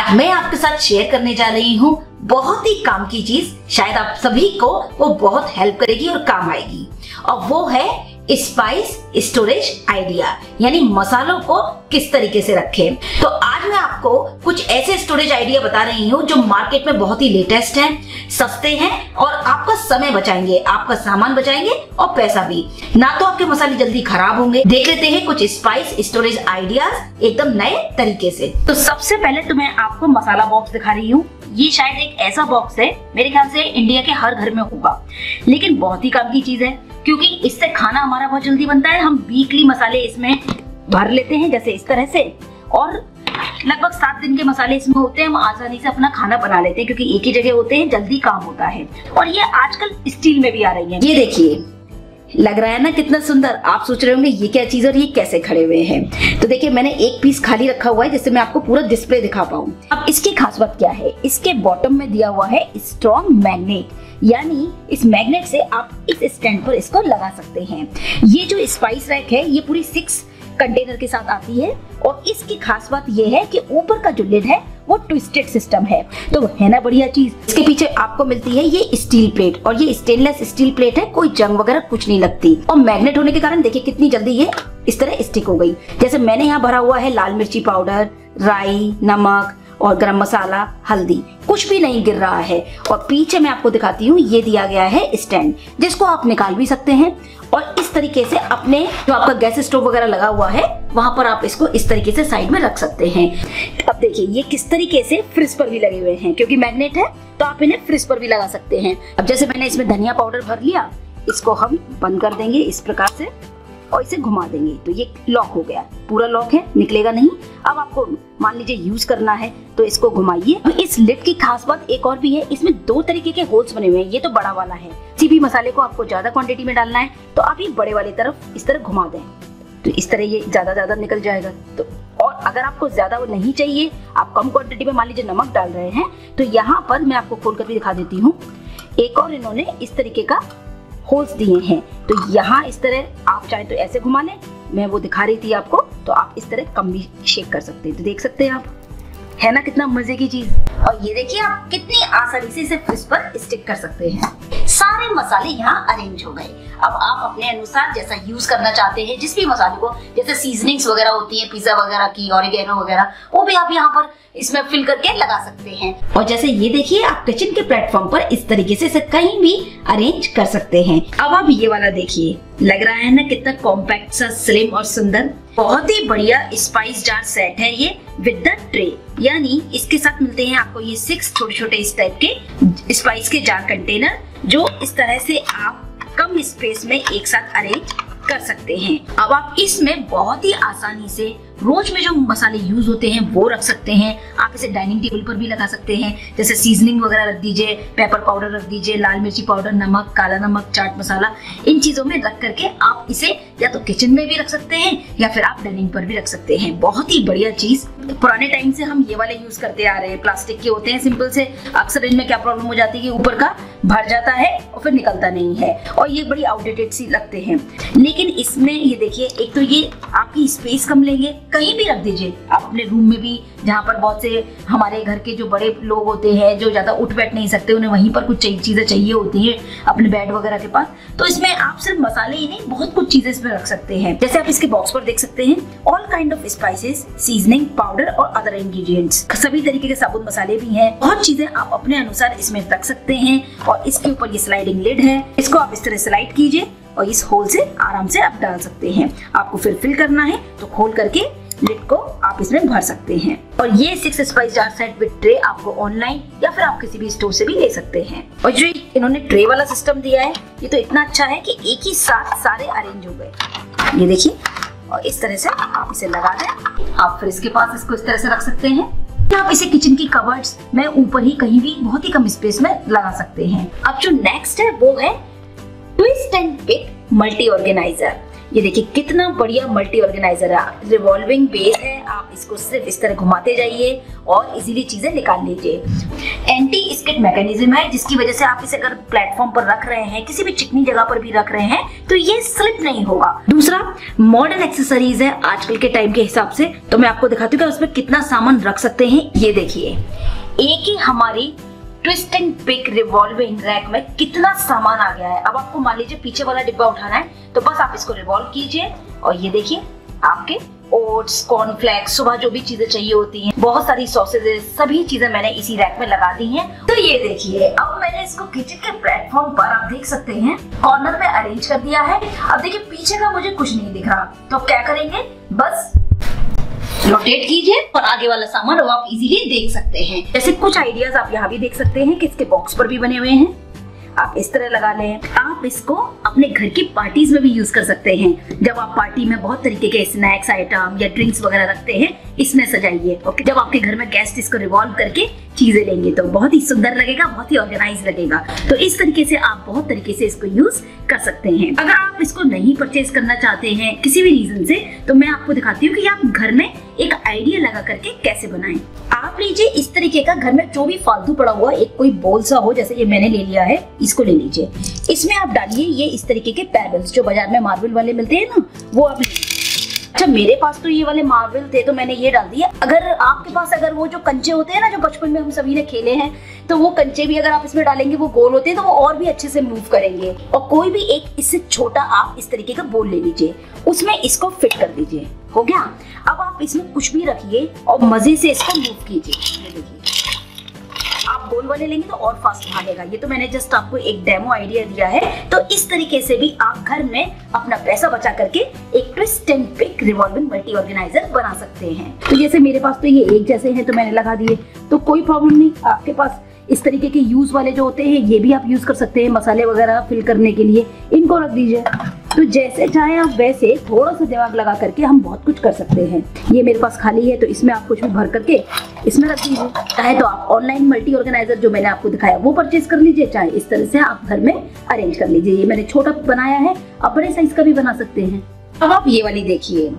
आज मैं आपके साथ शेयर करने जा रही हूँ बहुत ही काम की चीज, शायद आप सभी को वो बहुत हेल्प करेगी और काम आएगी, और वो है स्पाइस स्टोरेज आइडिया, यानी मसालों को किस तरीके से रखें। तो आज मैं आपको कुछ ऐसे स्टोरेज आइडिया बता रही हूँ जो मार्केट में बहुत ही लेटेस्ट हैं, सस्ते हैं और आपका समय बचाएंगे, आपका सामान बचाएंगे और पैसा भी। ना तो आपके मसाले जल्दी खराब होंगे। देख लेते हैं कुछ स्पाइस स्टोरेज आइडियाज एकदम नए तरीके से। तो सबसे पहले तो मैं आपको मसाला बॉक्स दिखा रही हूँ। ये शायद एक ऐसा बॉक्स है, मेरे ख्याल से इंडिया के हर घर में होगा, लेकिन बहुत ही काम की चीज है क्योंकि इससे खाना हमारा बहुत जल्दी बनता है। हम वीकली मसाले इसमें भर लेते हैं जैसे इस तरह से, और लगभग 7 दिन के मसाले इसमें होते हैं। हम आसानी से अपना खाना बना लेते हैं क्योंकि एक ही जगह होते हैं, जल्दी काम होता है। और ये आजकल स्टील में भी आ रही है। ये देखिए, लग रहा है ना कितना सुंदर। आप सोच रहे होंगे ये क्या चीज और ये कैसे खड़े हुए हैं। तो देखिए, मैंने एक पीस खाली रखा हुआ है जिससे मैं आपको पूरा डिस्प्ले दिखा पाऊँ। अब इसकी खास बात क्या है, इसके बॉटम में दिया हुआ है स्ट्रॉन्ग मैग्नेट, यानी इस मैग्नेट से आप इस स्टैंड पर इसको लगा सकते हैं। ये जो स्पाइस रैक है ये पूरी 6 कंटेनर के साथ आती है, और इसकी खास बात ये है कि ऊपर का जो लिड है वो ट्विस्टेड सिस्टम है। तो है ना बढ़िया चीज। इसके पीछे आपको मिलती है ये स्टील प्लेट, और ये स्टेनलेस स्टील प्लेट है, कोई जंग वगैरह कुछ नहीं लगती। और मैग्नेट होने के कारण देखिए कितनी जल्दी ये इस तरह स्टिक हो गई। जैसे मैंने यहाँ भरा हुआ है लाल मिर्ची पाउडर, राई, नमक और गरम मसाला, हल्दी, कुछ भी नहीं गिर रहा है। और पीछे मैं आपको दिखाती हूँ, ये दिया गया है स्टैंड जिसको आप निकाल भी सकते हैं, और इस तरीके से अपने जो आपका गैस स्टोव वगैरह लगा हुआ है वहां पर आप इसको इस तरीके से साइड में रख सकते हैं। अब देखिए ये किस तरीके से फ्रिज पर भी लगे हुए हैं, क्योंकि मैग्नेट है तो आप इन्हें फ्रिज पर भी लगा सकते हैं। अब जैसे मैंने इसमें धनिया पाउडर भर लिया, इसको हम बंद कर देंगे इस प्रकार से और इसे घुमा देंगे तो ये लॉक हो गया, पूरा लॉक है, निकलेगा नहीं। अब आपको मान लीजिए यूज करना है तो इसको घुमाइए। इस लिड की खास बात एक और भी है, इसमें 2 तरीके के होल्स बने हुए हैं। ये तो बड़ा वाला है, किसी भी मसाले को आपको ज्यादा क्वांटिटी में डालना है तो आप ये बड़े वाली तरफ इस तरह घुमा दें तो इस तरह ये ज्यादा निकल जाएगा। तो और अगर आपको ज्यादा वो नहीं चाहिए, आप कम क्वांटिटी में मान लीजिए नमक डाल रहे हैं, तो यहाँ पर मैं आपको खोल कर भी दिखा देती हूँ। एक और इन्होंने इस तरीके का होल्स दिए हैं, तो यहाँ इस तरह आप चाहे तो ऐसे घुमा लें, मैं वो दिखा रही थी आपको, तो आप इस तरह कम भी शेक कर सकते हैं। तो देख सकते हैं आप, है ना कितना मजे की चीज। और ये देखिए आप कितनी आसानी से इसे फ्रिज पर स्टिक कर सकते हैं। सारे मसाले यहाँ अरेंज हो गए। अब आप अपने अनुसार जैसा यूज करना चाहते हैं, जिस भी मसाले को, जैसे सीजनिंग्स वगैरह होती है पिज्जा वगैरह की, ऑरिगेनो वगैरह, वो भी आप यहाँ पर इसमें फिल करके लगा सकते हैं। और जैसे ये देखिए, आप किचन के प्लेटफॉर्म पर इस तरीके से इसे कहीं भी अरेंज कर सकते हैं। अब आप ये वाला देखिए, लग रहा है ना कितना कॉम्पैक्ट सा, स्लिम और सुंदर। बहुत ही बढ़िया स्पाइस जार सेट है ये विद द ट्रे, यानी इसके साथ मिलते हैं आपको ये 6 छोटे-छोटे इस टाइप के स्पाइस के जार कंटेनर, जो इस तरह से आप कम स्पेस में एक साथ अरेंज कर सकते हैं। अब आप इसमें बहुत ही आसानी से रोज में जो मसाले यूज होते हैं वो रख सकते हैं। आप इसे डाइनिंग टेबल पर भी लगा सकते हैं, जैसे सीजनिंग वगैरह रख दीजिए, पेपर पाउडर रख दीजिए, लाल मिर्ची पाउडर, नमक, काला नमक, चाट मसाला, इन चीजों में रख करके आप इसे या तो किचन में भी रख सकते हैं या फिर आप डाइनिंग पर भी रख सकते हैं। बहुत ही बढ़िया चीज। पुराने टाइम से हम ये वाले यूज करते आ रहे हैं, प्लास्टिक के होते हैं सिंपल से। अक्सर इनमें क्या प्रॉब्लम हो जाती है कि ऊपर का भर जाता है और फिर निकलता नहीं है, और ये बड़ी आउटडेटेड सी लगते हैं। लेकिन इसमें ये देखिए, एक तो ये आपकी स्पेस कम लेंगे, कहीं भी रख दीजिए, आप अपने रूम में भी, जहाँ पर बहुत से हमारे घर के जो बड़े लोग होते हैं जो ज्यादा उठ बैठ नहीं सकते, उन्हें वहीं पर कुछ चीजें चाहिए होती है अपने बेड वगैरह के पास, तो इसमें आप सिर्फ मसाले ही नहीं, बहुत कुछ चीजें इसमें रख सकते हैं। जैसे आप इसके बॉक्स पर देख सकते हैं, all kind of spices, seasoning powder और अदर इंग्रेडिएंट्स, सभी तरीके के साबुत मसाले भी हैं। बहुत चीजें आप अपने अनुसार इसमें रख सकते हैं। और इसके ऊपर ये स्लाइडिंग लिड है, इसको आप इस तरह स्लाइड कीजिए और इस होल से आराम से आप डाल सकते हैं। आपको फिर फिल करना है तो खोल करके लिड को आप इसमें भर सकते हैं। और ये 6 spice jar set with tray आपको ऑनलाइन या फिर आप किसी भी स्टोर से भी ले सकते हैं। और जो इन्होंने ट्रे वाला सिस्टम दिया है, ये तो इतना अच्छा है कि एक ही साथ सारे अरेंज हो गए। ये देखिए, और इस तरह से आप इसे लगा दें, आप फिर इसके पास इसको इस तरह से रख सकते हैं। आप इसे किचन की कबर्ड्स में ऊपर ही कहीं भी बहुत ही कम स्पेस में लगा सकते हैं। अब जो नेक्स्ट है वो है twist and pick multi organiser. ये देखिए कितना बढ़िया मल्टी ऑर्गेनाइजर है, रिवॉल्विंग बेस है। आप इसको सिर्फ इस तरह घुमाते जाइए और इजीली चीजें निकाल लीजिए। एंटी स्किड मैकेनिज्म है, जिसकी वजह से आप इसे अगर प्लेटफॉर्म पर रख रहे हैं, किसी भी चिकनी जगह पर भी रख रहे हैं, तो ये स्लिप नहीं होगा। दूसरा मॉडर्न एक्सेसरीज है आजकल के टाइम के हिसाब से, तो मैं आपको दिखाती हूँ कि उसमें कितना सामान रख सकते हैं। ये देखिए एक ही हमारी twist and pick revolving rack में कितना सामान आ गया है। अब आपको मान लीजिए पीछे वाला डिब्बा उठाना है, तो बस आप इसको रिवॉल्व कीजिए और ये देखिए आपके ओट्स, कॉर्नफ्लेक्स, सुबह जो भी चीजें चाहिए होती हैं, बहुत सारी सॉसेजेस, सभी चीजें मैंने इसी रैक में लगा दी हैं। तो ये देखिए अब मैंने इसको किचन के प्लेटफॉर्म पर आप देख सकते हैं कॉर्नर में अरेंज कर दिया है। अब देखिए पीछे का मुझे कुछ नहीं दिख रहा, तो क्या करेंगे, बस रोटेट कीजिए और आगे वाला सामान वो आप इजीली देख सकते हैं। जैसे कुछ आइडियाज आप यहाँ भी देख सकते हैं कि इसके बॉक्स पर भी बने हुए हैं, आप इस तरह लगा लें। आप इसको अपने घर की पार्टीज में भी यूज कर सकते हैं। जब आप पार्टी में बहुत तरीके के स्नैक्स आइटम या ड्रिंक्स वगैरह रखते हैं, इसमें सजाइए। ओके, जब आपके घर में गेस्ट इसको रिवॉल्व करके चीजें लेंगे तो बहुत ही सुंदर लगेगा, बहुत ही ऑर्गेनाइज लगेगा। तो इस तरीके से आप बहुत तरीके से इसको यूज कर सकते हैं। अगर आप इसको नहीं परचेज करना चाहते हैं किसी भी रीजन से, तो मैं आपको दिखाती हूँ कि आप घर में एक आइडिया लगा करके कैसे बनाएं। आप लीजिए इस तरीके का, घर में जो भी फालतू पड़ा हुआ एक कोई बोल सा हो, जैसे ये मैंने ले लिया है, इसको ले लीजिए। इसमें आप डालिए ये इस तरीके के पेबल्स, जो बाजार में मार्बल वाले मिलते हैं ना, वो आप लीजिए। अच्छा, मेरे पास तो ये वाले मार्बल थे तो मैंने ये डाल दिया। अगर आपके पास अगर वो जो कंचे होते हैं ना, जो बचपन में हम सभी ने खेले हैं, तो वो कंचे भी अगर आप इसमें डालेंगे, वो गोल होते हैं, तो वो और भी अच्छे से मूव करेंगे। और कोई भी एक इससे छोटा आप इस तरीके का बोल ले लीजिए, उसमें इसको फिट कर दीजिए। हो गया। अब आप इसमें कुछ भी रखिए और मजे से इसको मूव कीजिए। ये देखिए, आप गोल वाले लेंगे तो और फास्ट भागेगा। ये तो मैंने जस्ट आपको एक डेमो आइडिया दिया है। तो इस तरीके से भी आप घर में अपना पैसा बचा करके एक twist and pick revolving multi organiser बना सकते हैं। तो जैसे मेरे पास तो ये एक जैसे हैं, तो मैंने लगा दिए, तो कोई प्रॉब्लम नहीं। आपके पास इस तरीके के यूज वाले जो होते हैं, ये भी आप यूज कर सकते हैं मसाले वगैरह फिल करने के लिए, इनको रख दीजिए। तो जैसे चाहे आप वैसे थोड़ा सा दिमाग लगा करके हम बहुत कुछ कर सकते हैं। ये मेरे पास खाली है, तो इसमें आप कुछ भी भर करके इसमें रख दीजिए। चाहे तो आप ऑनलाइन मल्टी ऑर्गेनाइजर जो मैंने आपको दिखाया वो परचेज कर लीजिए, चाहे इस तरह से आप घर में अरेंज कर लीजिए। ये मैंने छोटा बनाया है, आप बड़े साइज का भी बना सकते हैं। अब आप ये वाली देखिए,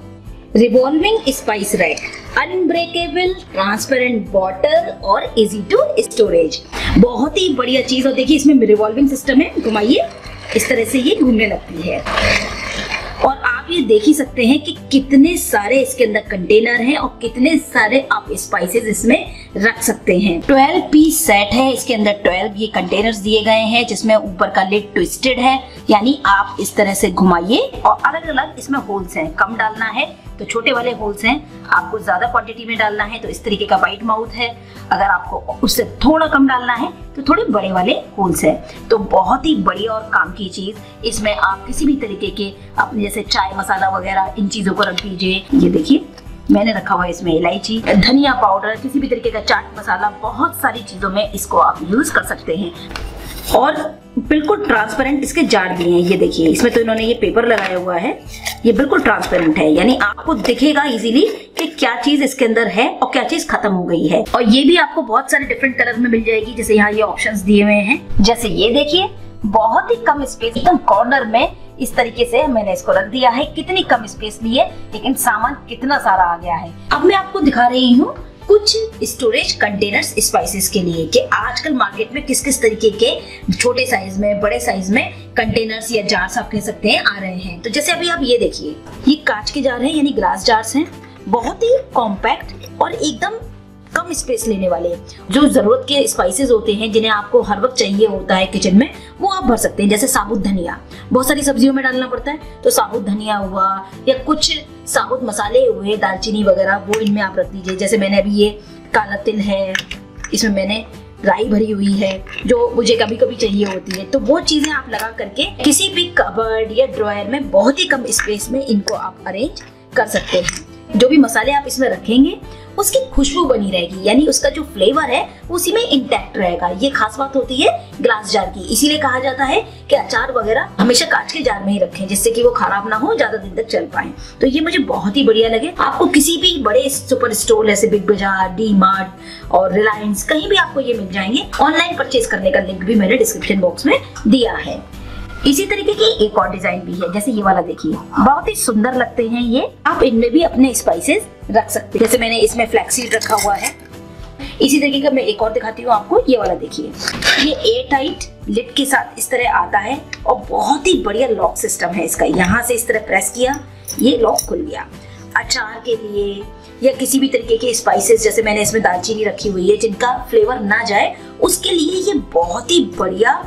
revolving spice rack, unbreakable, transparent bottle और इजी टू स्टोरेज। बहुत ही बढ़िया चीज। और देखिए इसमें रिवॉल्विंग सिस्टम है, घुमाइए इस तरह से ये घूमने लगती है। और आप ये देख ही सकते हैं कि कितने सारे इसके अंदर कंटेनर हैं और कितने सारे आप स्पाइसेस इसमें रख सकते हैं। 12 पीस सेट है, इसके अंदर 12 ये कंटेनर्स दिए गए हैं, जिसमें ऊपर का लिड ट्विस्टेड है, यानी आप इस तरह से घुमाइए। और अलग अलग इसमें होल्स हैं, कम डालना है तो छोटे वाले होल्स हैं, आपको ज्यादा क्वांटिटी में डालना है तो इस तरीके का वाइड माउथ है, अगर आपको उससे थोड़ा कम डालना है तो थोड़े बड़े वाले होल्स है। तो बहुत ही बढ़िया और काम की चीज। इसमें आप किसी भी तरीके के अपने जैसे चाय मसाला वगैरह इन चीजों को रख दीजिए। ये देखिए मैंने रखा हुआ है इसमें इलायची, धनिया पाउडर, किसी भी तरीके का चाट मसाला, बहुत सारी चीजों में इसको आप यूज कर सकते हैं। और बिल्कुल ट्रांसपेरेंट इसके जार दिए हैं। ये देखिए इसमें तो इन्होंने ये पेपर लगाया हुआ है, ये बिल्कुल ट्रांसपेरेंट है, यानी आपको दिखेगा इजीली कि क्या चीज इसके अंदर है और क्या चीज खत्म हो गई है। और ये भी आपको बहुत सारे डिफरेंट कलर में मिल जाएगी, जैसे यहाँ ये ऑप्शंस दिए हुए हैं। जैसे ये देखिए बहुत ही कम स्पेस, एकदम कॉर्नर में इस तरीके से मैंने इसको रख दिया है। कितनी कम स्पेस ली है, लेकिन सामान कितना सारा आ गया है। अब मैं आपको दिखा रही हूँ कुछ स्टोरेज कंटेनर्स स्पाइसेस के लिए, कि आजकल मार्केट में किस किस तरीके के छोटे साइज में, बड़े साइज में कंटेनर्स या जार्स आप कह सकते हैं आ रहे हैं। तो जैसे अभी आप ये देखिए, ये कांच के जार हैं, यानी ग्लास जार्स हैं, बहुत ही कॉम्पैक्ट और एकदम कम स्पेस लेने वाले। जो जरूरत के स्पाइसेस होते हैं जिन्हें आपको हर वक्त चाहिए होता है किचन में, वो आप भर सकते हैं। जैसे साबुत धनिया, बहुत सारी सब्जियों में डालना पड़ता है, तो साबुत धनिया हुआ या कुछ साबुत मसाले हुए, दालचीनी वगैरह, वो इनमें आप रख दीजिए। जैसे मैंने अभी ये काला तिल है, इसमें मैंने राई भरी हुई है जो मुझे कभी कभी चाहिए होती है, तो वो चीजें आप लगा करके किसी भी कबर्ड या ड्रॉयर में बहुत ही कम स्पेस में इनको आप अरेंज कर सकते हैं। जो भी मसाले आप इसमें रखेंगे उसकी खुशबू बनी रहेगी, यानी उसका जो फ्लेवर है उसी में इंटैक्ट रहेगा। ये खास बात होती है ग्लास जार की, इसीलिए कहा जाता है कि अचार वगैरह हमेशा कांच के जार में ही रखें, जिससे कि वो खराब ना हो, ज्यादा दिन तक चल पाए। तो ये मुझे बहुत ही बढ़िया लगे। आपको किसी भी बड़े सुपर स्टोर जैसे बिग बाजार, डी मार्ट और रिलायंस, कहीं भी आपको ये मिल जाएंगे। ऑनलाइन परचेज करने का लिंक भी मैंने डिस्क्रिप्शन बॉक्स में दिया है। इसी तरीके की एक और डिजाइन भी है, जैसे ये वाला देखिए, बहुत ही सुंदर लगते हैं ये। आप इनमें भी अपने स्पाइसेस रख सकते हैं, जैसे मैंने इसमें फ्लैक्सीड रखा हुआ है। इसी तरीके का मैं एक और दिखाती हूँ आपको, ये वाला देखिए, ये एयर टाइट लिड के साथ इस तरह आता है और बहुत ही बढ़िया लॉक सिस्टम है इसका। यहाँ से इस तरह प्रेस किया, ये लॉक खुल गया। अचार के लिए या किसी भी तरीके के स्पाइसेस, जैसे मैंने इसमें दालचीनी रखी हुई है जिनका फ्लेवर ना जाए, उसके लिए ये बहुत ही बढ़िया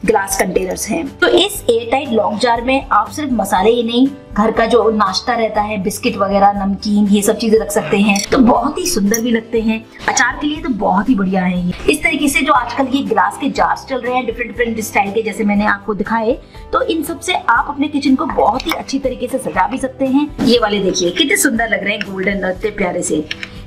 ग्लास कंटेनर्स हैं। तो इस एयर टाइट लॉक जार में आप सिर्फ मसाले ही नहीं, घर का जो नाश्ता रहता है, बिस्किट वगैरह, नमकीन, ये सब चीजें रख सकते हैं। तो बहुत ही सुंदर भी लगते हैं। अचार के लिए तो बहुत ही बढ़िया है ये। इस तरीके से जो आजकल ये ग्लास के जार्स चल रहे हैं डिफरेंट स्टाइल के, जैसे मैंने आपको दिखाए, तो इन सब से आप अपने किचन को बहुत ही अच्छी तरीके से सजा भी सकते हैं। ये वाले देखिए कितने सुंदर लग रहे हैं, गोल्डन, इतने प्यारे से।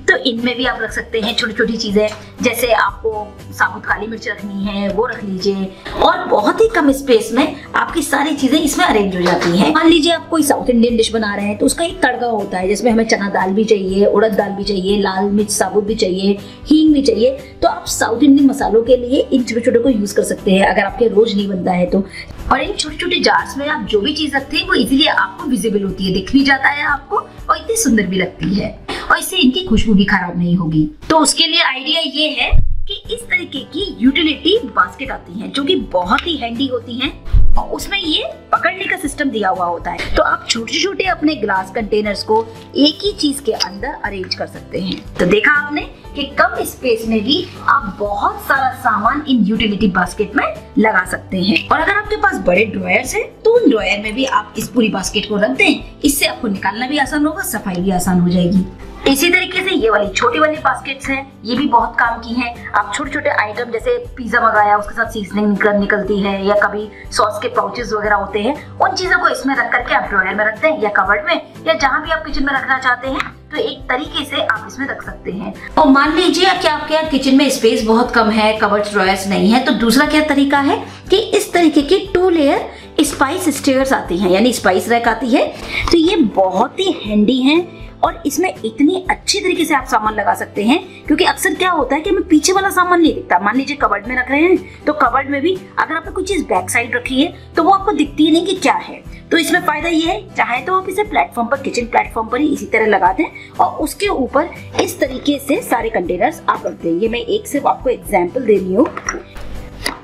तो इनमें भी आप रख सकते हैं छोटी छोटी चीजें, जैसे आपको साबुत काली मिर्च रखनी है वो रख लीजिए, और बहुत ही कम स्पेस में आपकी सारी चीजें इसमें अरेंज हो जाती हैं। मान लीजिए आप कोई साउथ इंडियन डिश बना रहे हैं, तो उसका एक तड़का होता है जिसमें हमें चना दाल भी चाहिए, उड़द दाल भी चाहिए, लाल मिर्च साबुत भी चाहिए, हींग भी चाहिए। तो आप साउथ इंडियन मसालों के लिए इन छोटे छोटे को यूज कर सकते हैं अगर आपके रोज नहीं बनता है तो। और इन छोटे छोटे जार्स में आप जो भी चीज रखते हैं वो इजीली आपको विजिबल होती है, दिख भी जाता है आपको, और इतनी सुंदर भी लगती है, और इससे इनकी खुशबू भी खराब नहीं होगी। तो उसके लिए आइडिया ये है कि इस तरीके की यूटिलिटी बास्केट आती हैं जो कि बहुत ही हैंडी होती हैं, और उसमें ये पकड़ने का सिस्टम दिया हुआ होता है। तो आप छोटे छोटे अपने ग्लास कंटेनर्स को एक ही चीज के अंदर अरेंज कर सकते हैं। तो देखा आपने कि कम स्पेस में भी आप बहुत सारा सामान इन यूटिलिटी बास्केट में लगा सकते हैं। और अगर आपके पास बड़े ड्रॉयर्स हैं तो उन ड्रॉयर में भी आप इस पूरी बास्केट को रख दें, इससे आपको निकालना भी आसान होगा, सफाई भी आसान हो जाएगी। इसी तरीके से ये वाली छोटी वाली बास्केट्स हैं, ये भी बहुत काम की हैं। आप छोटे छोटे आइटम, जैसे पिज्जा मंगाया उसके साथ सीजनिंग निकलती है, या कभी सॉस के पाउचेस वगैरह होते हैं, उन चीजों को इसमें रख करके आप ड्रॉयर में रखते हैं या कबर्ड में, या जहां भी आप किचन में रखना चाहते हैं, तो एक तरीके से आप इसमें रख सकते हैं। और मान लीजिए कि आपके यहाँ किचन में स्पेस बहुत कम है, कबर्ड ड्रॉयर्स नहीं है, तो दूसरा क्या तरीका है कि इस तरीके की 2 लेयर स्पाइस स्टेयर्स आती हैं, यानी स्पाइस रैक आती है। तो ये बहुत ही हैंडी हैं और इसमें इतनी अच्छी तरीके से आप सामान लगा सकते हैं, क्योंकि अक्सर क्या होता है कि हमें पीछे वाला सामान नहीं दिखता। मान लीजिए कबर्ड में रख रहे हैं, तो कबर्ड में भी अगर आपने कोई चीज बैक साइड रखी है तो वो आपको दिखती नहीं कि क्या है। तो इसमें फायदा ये है, चाहे तो आप इसे प्लेटफॉर्म पर, किचन प्लेटफॉर्म पर ही इसी तरह लगा दें, और उसके ऊपर इस तरीके से सारे कंटेनर्स आप रख दें। ये मैं एक सिर्फ आपको एग्जाम्पल दे रही हूँ,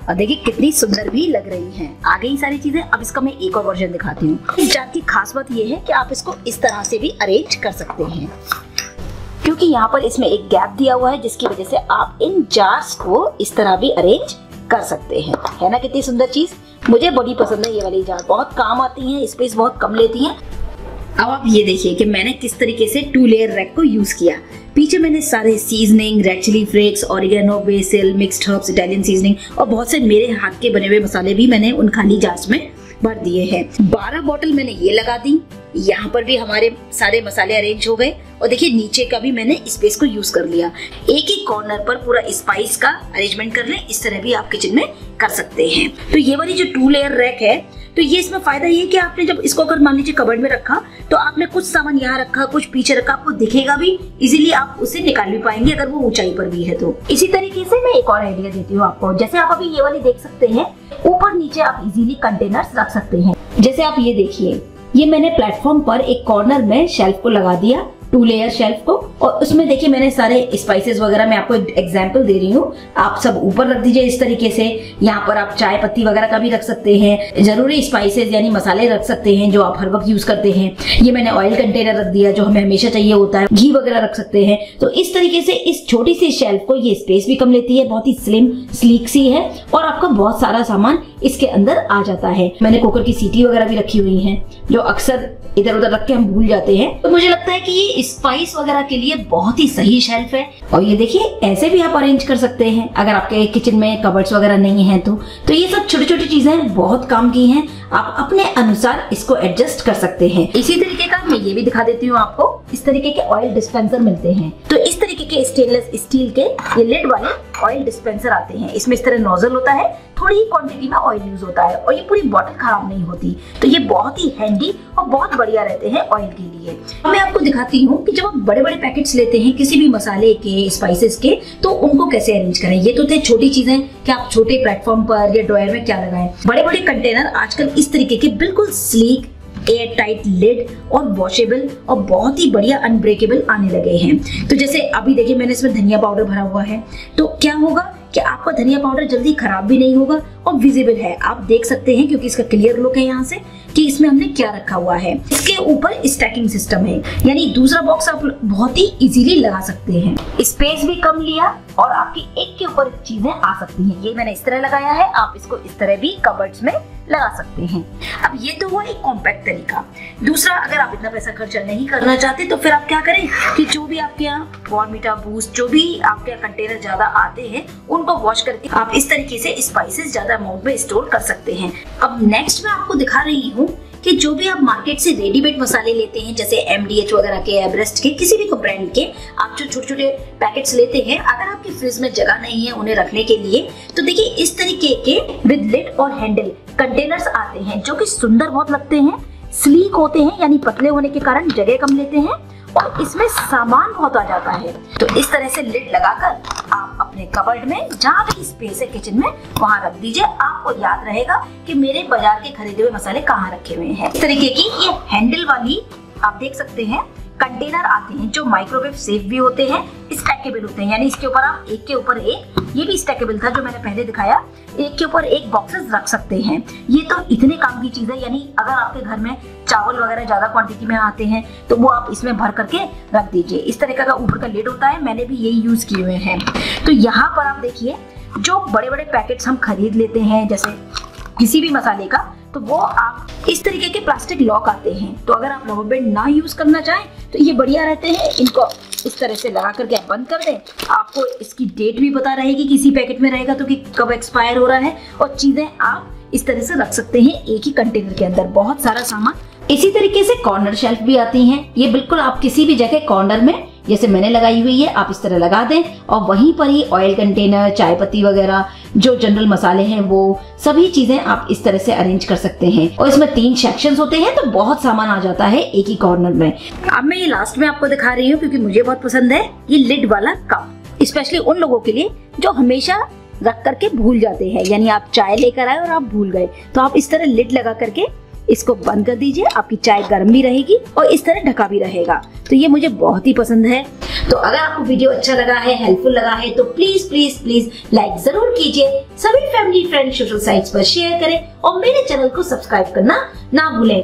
और देखिए कितनी सुंदर भी लग रही हैं। आ गई सारी चीजें। अब इसका मैं एक और वर्जन दिखाती हूँ। इस जार की खास बात ये है कि आप इसको इस तरह से भी अरेंज कर सकते हैं, क्योंकि यहाँ पर इसमें एक गैप दिया हुआ है, जिसकी वजह से आप इन जार्स को इस तरह भी अरेंज कर सकते हैं। है ना कितनी सुंदर चीज, मुझे बड़ी पसंद है ये वाली जार, बहुत काम आती है, स्पेस बहुत कम लेती है। अब आप ये देखिए कि मैंने किस तरीके से 2 लेयर रैक को यूज किया। पीछे मैंने सारे seasoning, red chilli flakes, oregano, basil, mixed herbs, Italian seasoning और बहुत से मेरे हाथ के बने हुए मसाले भी मैंने उन खाली जार्स में भर दिए हैं। 12 बॉटल मैंने ये लगा दी। यहाँ पर भी हमारे सारे मसाले अरेंज हो गए, और देखिए नीचे का भी मैंने स्पेस को यूज कर लिया। एक ही कॉर्नर पर पूरा स्पाइस का अरेंजमेंट कर लें, इस तरह भी आप किचन में कर सकते हैं। तो ये वाली जो 2 लेयर रैक है, तो ये इसमें फायदा ये है कि आपने जब इसको अगर मान लीजिए कबर्ड में रखा, तो आपने कुछ सामान यहाँ रखा, कुछ पीछे रखा, आपको दिखेगा भी, इजीली आप उसे निकाल भी पाएंगे अगर वो ऊंचाई पर भी है तो। इसी तरीके से मैं एक और आइडिया देती हूँ आपको। जैसे आप अभी ये वाली देख सकते हैं, ऊपर नीचे आप इजीली कंटेनर्स रख सकते हैं। जैसे आप ये देखिए, ये मैंने प्लेटफॉर्म पर एक कॉर्नर में शेल्फ को लगा दिया, 2 लेयर शेल्फ को, और उसमें देखिए मैंने सारे स्पाइसेस वगैरह, मैं आपको एग्जांपल दे रही हूँ, आप सब ऊपर रख दीजिए इस तरीके से। यहाँ पर आप चाय पत्ती वगैरह का भी रख सकते हैं, जरूरी स्पाइसेस यानी मसाले रख सकते हैं जो आप हर वक्त यूज करते हैं। ये मैंने ऑयल कंटेनर रख दिया जो हमें हमेशा चाहिए होता है, घी वगैरह रख सकते हैं। तो इस तरीके से इस छोटी सी शेल्फ को ये स्पेस भी कम लेती है, बहुत ही स्लिम स्लीक सी है, और आपका बहुत सारा सामान इसके अंदर आ जाता है। मैंने कुकर की सीटी वगैरह भी रखी हुई है जो अक्सर इधर उधर रख के हम भूल जाते हैं। तो मुझे लगता है कि ये स्पाइस वगैरह के लिए बहुत ही सही शेल्फ है। और ये देखिए ऐसे भी आप अरेंज कर सकते हैं अगर आपके किचन में कबर्ड्स वगैरह नहीं है तो ये सब छोटी छोटी चीजें बहुत काम की हैं, आप अपने अनुसार इसको एडजस्ट कर सकते हैं। इसी तरीके का मैं ये भी दिखा देती हूँ आपको। इस तरीके के ऑयल डिस्पेंसर मिलते हैं। तो इस तरीके के स्टेनलेस स्टील के ये लिड वाले ऑयल डिस्पेंसर आते हैं। इसमें इस तरह नोजल होता है, थोड़ी ही क्वांटिटी में ऑयल यूज होता है और ये पूरी बॉटल खराब नहीं होती। तो ये बहुत ही हैंडी और बहुत बढ़िया रहते हैं ऑयल के लिए। मैं आपको दिखाती हूँ कि जब आप बड़े बड़े पैकेट्स लेते हैं किसी भी मसाले के, स्पाइसेस के, तो उनको कैसे अरेंज करें। ये तो थे छोटी चीजें कि आप छोटे प्लेटफॉर्म पर या ड्रॉयर में क्या लगाएं। बड़े बड़े कंटेनर आजकल इस तरीके के बिल्कुल स्लीक, एयर टाइट लिड और वॉशेबल और बहुत ही बढ़िया अनब्रेकेबल आने लगे हैं। तो जैसे अभी देखिए मैंने इसमें धनिया पाउडर भरा हुआ है, तो क्या होगा कि आपका धनिया पाउडर जल्दी खराब भी नहीं होगा और विजिबल है, आप देख सकते हैं क्योंकि इसका क्लियर लुक है यहाँ से कि इसमें हमने क्या रखा हुआ है। इसके ऊपर स्टैकिंग सिस्टम है, यानी दूसरा बॉक्स आप बहुत ही इजीली लगा सकते हैं। स्पेस भी कम लिया और आपकी एक के ऊपर चीजें आ सकती हैं। ये मैंने इस तरह लगाया है, आप इसको इस तरह भी कबर्ड्स में लगा सकते हैं। अब ये तो हुआ एक कॉम्पैक्ट तरीका। दूसरा, अगर आप इतना पैसा खर्चा नहीं करना चाहते तो फिर आप क्या करें कि जो भी आपके यहाँ बॉर्नवीटा, बूस्ट, जो भी आपके यहाँ कंटेनर ज्यादा आते हैं उनको वॉश करके आप इस तरीके से स्पाइसेस ज्यादा अमाउंट में स्टोर कर सकते हैं। अब नेक्स्ट मैं आपको दिखा रही हूँ कि जो भी आप मार्केट से रेडीमेड मसाले लेते हैं, जैसे MDH वगैरह के, एवरेस्ट के, किसी भी ब्रांड के, आप जो छोटे छोटे पैकेट्स लेते हैं, अगर आपकी फ्रिज में जगह नहीं है उन्हें रखने के लिए, तो देखिए इस तरीके के विद लिड और हैंडल कंटेनर्स आते हैं जो कि सुंदर बहुत लगते हैं, स्लीक होते हैं, यानी पतले होने के कारण जगह कम लेते हैं और इसमें सामान बहुत आ जाता है। तो इस तरह से लिड लगाकर आप अपने कबर्ड में जहाँ भी स्पेस है किचन में वहाँ रख दीजिए। आपको याद रहेगा कि मेरे बाजार के खरीदे हुए मसाले कहाँ रखे हुए हैं। इस तरीके की ये हैंडल वाली आप देख सकते हैं कंटेनर आते हैं जो माइक्रोवेव सेफ भी होते हैं, स्टैकेबल होते हैं, यानी इसके ऊपर आप एक के ऊपर एक, ये भी स्टैकेबल था जो मैंने पहले दिखाया, एक के ऊपर एक बॉक्सेस रख सकते हैं। ये तो इतने काम की चीज है, यानी अगर आपके घर में चावल वगैरह ज्यादा क्वांटिटी में आते हैं तो वो आप इसमें भर करके रख दीजिए। इस तरह का ऊपर का लिड होता है, मैंने भी यही यूज किए हुए हैं। तो यहाँ पर आप देखिए जो बड़े बड़े पैकेट्स हम खरीद लेते हैं जैसे किसी भी मसाले का, तो वो आप इस तरीके के प्लास्टिक लॉक आते हैं। तो अगर आप रबर बैंड ना यूज करना चाहें तो ये बढ़िया रहते हैं, इनको इस तरह से लगा करके आप बंद कर दें। आपको इसकी डेट भी पता रहेगी, किसी पैकेट में रहेगा तो कि कब एक्सपायर हो रहा है, और चीजें आप इस तरह से रख सकते हैं एक ही कंटेनर के अंदर, बहुत सारा सामान। इसी तरीके से कॉर्नर शेल्फ भी आती हैं। ये बिल्कुल आप किसी भी जगह कॉर्नर में, जैसे मैंने लगाई हुई है, आप इस तरह लगा दें और वहीं पर ही ऑयल कंटेनर, चाय पत्ती वगैरह, जो जनरल मसाले हैं, वो सभी चीजें आप इस तरह से अरेंज कर सकते हैं। और इसमें 3 सेक्शंस होते हैं तो बहुत सामान आ जाता है एक ही कॉर्नर में। अब मैं ये लास्ट में आपको दिखा रही हूँ क्योंकि मुझे बहुत पसंद है ये लिड वाला कप, स्पेशली उन लोगों के लिए जो हमेशा रख करके भूल जाते हैं, यानी आप चाय लेकर आए और आप भूल गए, तो आप इस तरह लिड लगा करके इसको बंद कर दीजिए, आपकी चाय गर्म भी रहेगी और इस तरह ढका भी रहेगा। तो ये मुझे बहुत ही पसंद है। तो अगर आपको वीडियो अच्छा लगा है, हेल्पफुल लगा है, तो प्लीज प्लीज प्लीज लाइक जरूर कीजिए, सभी फैमिली फ्रेंड सोशल साइट्स पर शेयर करें और मेरे चैनल को सब्सक्राइब करना ना भूलें।